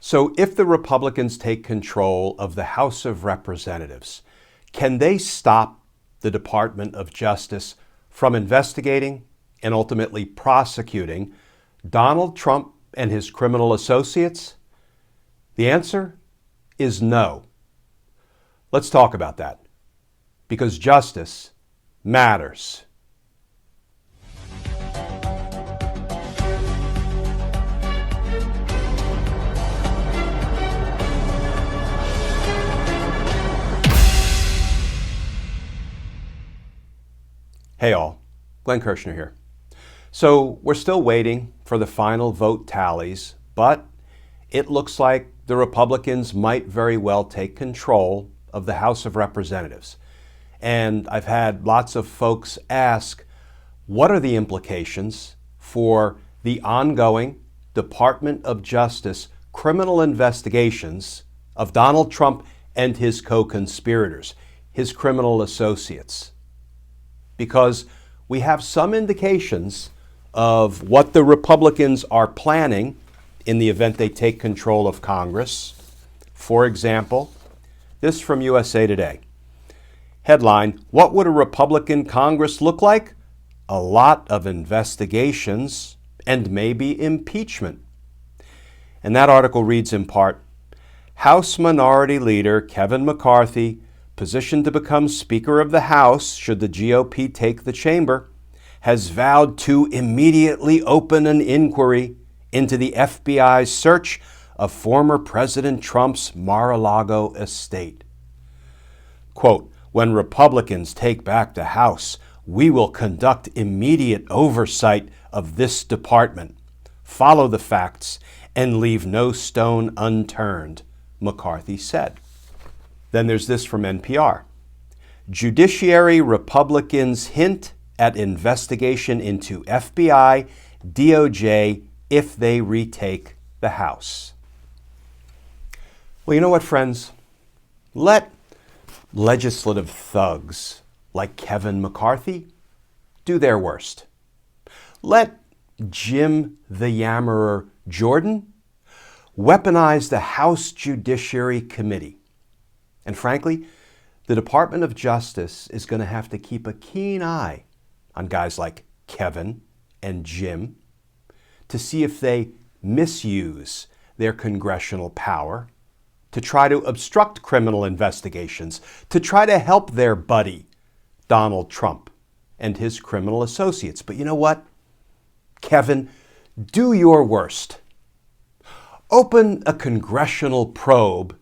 So if the Republicans take control of the House of Representatives, can they stop the Department of Justice from investigating and ultimately prosecuting Donald Trump and his criminal associates? The answer is no. Let's talk about that, because justice matters. Hey all, Glenn Kirshner here. So we're still waiting for the final vote tallies, but it looks like the Republicans might very well take control of the House of Representatives. And I've had lots of folks ask, what are the implications for the ongoing Department of Justice criminal investigations of Donald Trump and his co-conspirators, his criminal associates? Because we have some indications of what the Republicans are planning in the event they take control of Congress. For example, this from USA Today. Headline, what would a Republican Congress look like? A lot of investigations and maybe impeachment. And that article reads in part, House Minority Leader Kevin McCarthy, positioned to become Speaker of the House should the GOP take the chamber, has vowed to immediately open an inquiry into the FBI's search of former President Trump's Mar-a-Lago estate. Quote, when Republicans take back the House, we will conduct immediate oversight of this department, follow the facts, and leave no stone unturned, McCarthy said. Then there's this from NPR. Judiciary Republicans hint at investigation into FBI, DOJ if they retake the House. Well, you know what, friends? Let legislative thugs like Kevin McCarthy do their worst. Let Jim the Yammerer Jordan weaponize the House Judiciary Committee. And frankly, the Department of Justice is going to have to keep a keen eye on guys like Kevin and Jim to see if they misuse their congressional power to try to obstruct criminal investigations, to try to help their buddy, Donald Trump, and his criminal associates. But you know what? Kevin, do your worst. Open a congressional probe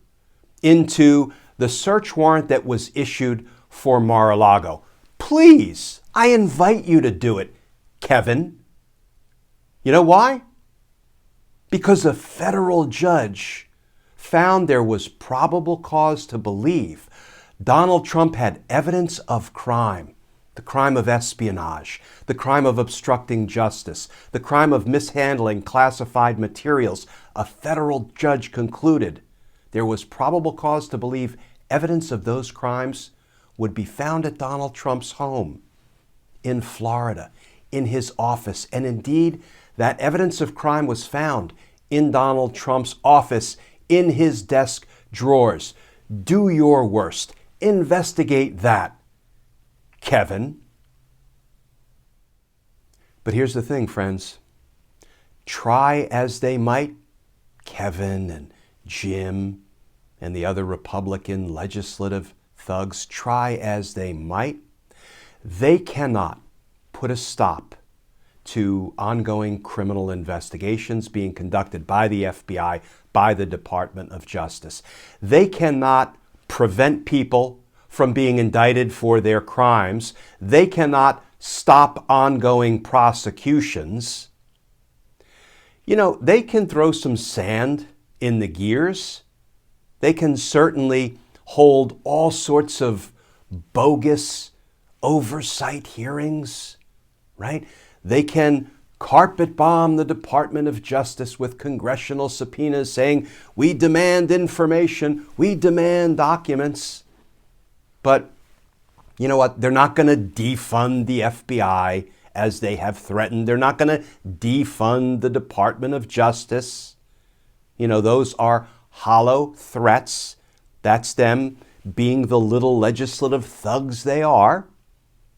into the search warrant that was issued for Mar-a-Lago. Please, I invite you to do it, Kevin. You know why? Because a federal judge found there was probable cause to believe Donald Trump had evidence of crime, the crime of espionage, the crime of obstructing justice, the crime of mishandling classified materials. A federal judge concluded there was probable cause to believe evidence of those crimes would be found at Donald Trump's home in Florida, in his office. And indeed, that evidence of crime was found in Donald Trump's office, in his desk drawers. Do your worst. Investigate that, Kevin. But here's the thing, friends. Try as they might, Kevin and Jim and the other Republican legislative thugs, try as they might, they cannot put a stop to ongoing criminal investigations being conducted by the FBI, by the Department of Justice. They cannot prevent people from being indicted for their crimes. They cannot stop ongoing prosecutions. You know, they can throw some sand in the gears. They can certainly hold all sorts of bogus oversight hearings, right? They can carpet bomb the Department of Justice with congressional subpoenas saying, we demand information, we demand documents. But you know what? They're not going to defund the FBI as they have threatened. They're not going to defund the Department of Justice. Those are hollow threats. That's them being the little legislative thugs they are.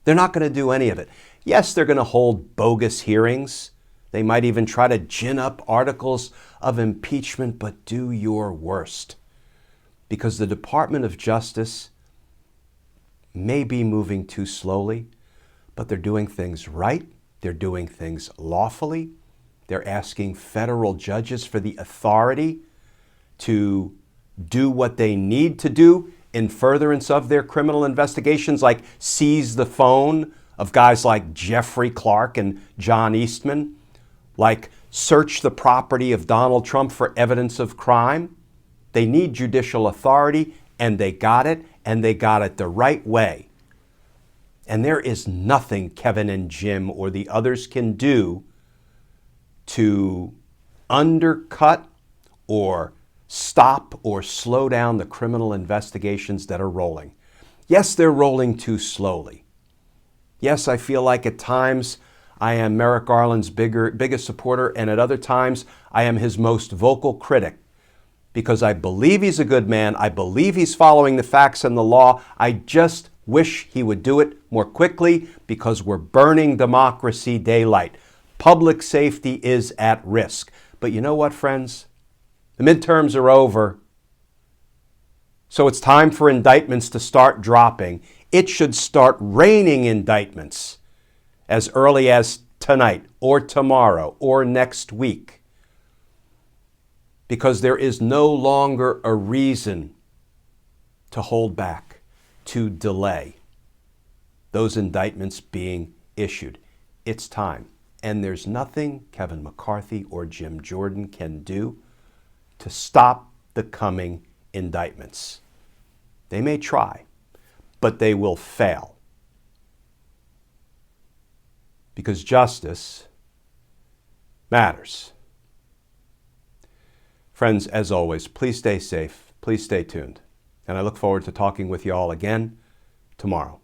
They're not going to do any of it. Yes, they're going to hold bogus hearings. They might even try to gin up articles of impeachment, but do your worst. Because the Department of Justice may be moving too slowly, but they're doing things right. They're doing things lawfully. They're asking federal judges for the authority to do what they need to do in furtherance of their criminal investigations, like seize the phone of guys like Jeffrey Clark and John Eastman, like search the property of Donald Trump for evidence of crime. They need judicial authority, and they got it, and they got it the right way. And there is nothing Kevin and Jim or the others can do to undercut or stop or slow down the criminal investigations that are rolling. Yes, they're rolling too slowly. Yes, I feel like at times I am Merrick Garland's biggest supporter, and at other times I am his most vocal critic, because I believe he's a good man. I believe he's following the facts and the law. I just wish he would do it more quickly, because we're burning democracy daylight. Public safety is at risk. But you know what, friends? The midterms are over. So it's time for indictments to start dropping. It should start raining indictments as early as tonight or tomorrow or next week, because there is no longer a reason to hold back, to delay those indictments being issued. It's time. And there's nothing Kevin McCarthy or Jim Jordan can do to stop the coming indictments. They may try, but they will fail. Because justice matters. Friends, as always, please stay safe. Please stay tuned. And I look forward to talking with you all again tomorrow.